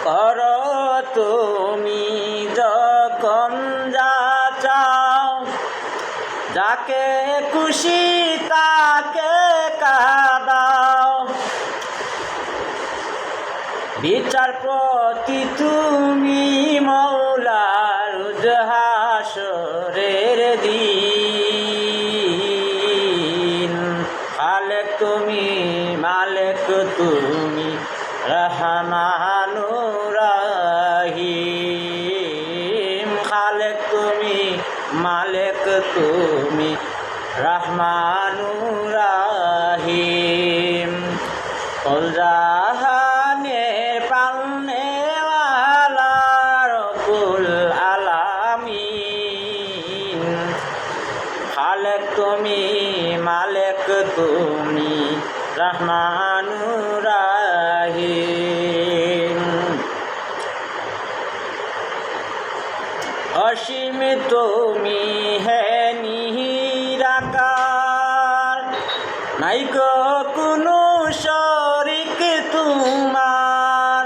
করো তুমি যখন যা চাও, যাকে খুশি তাকে কাঁদাও। বিচারপতি তুমি মৌলার হাসরের দিন। খালেক তুমি, মালেক তুমি, রহমানুর রহিম। খালেক তুমি, মালেক তুমি, রহমানুর রহিম। কুল জাহানের পালনেওয়ালা রব্বুল আলামিন। খালেক তুমি, মালেক তুমি, রহমানুর রহিম। অসীম তুমি হে নিরাকার, নাই গো কোনো শরিক তোমার।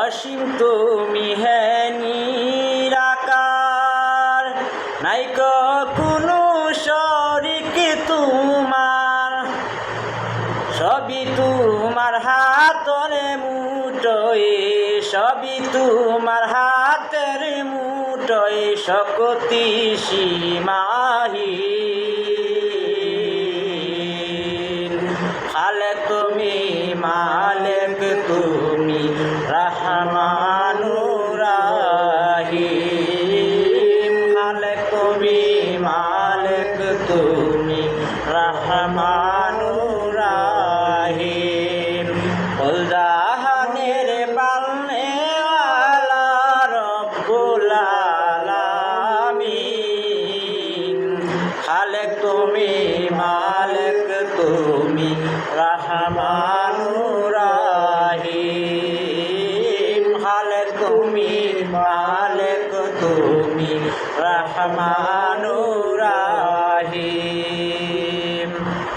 অসীম তুমি হে নিরাকার, নাই গো কোনো শরিক তোমার। সবই তোমার হাতের মুঠোয়, সবই তোমার হাতের মুঠোয়, শক্তি সীমাহীন। খালেক তুমি, মালেক তুমি, রহমানুর রহিম। খালেক তুমি, মালেক তুমি, রহমানুর রহিম। কুল জাহানের পালনেওয়ালা রব্বুল আলামিন। খালেক তুমি, মালেক তুমি, রহমানুর রহিম। খালেক তুমি, মালেক তুমি, রহমানুর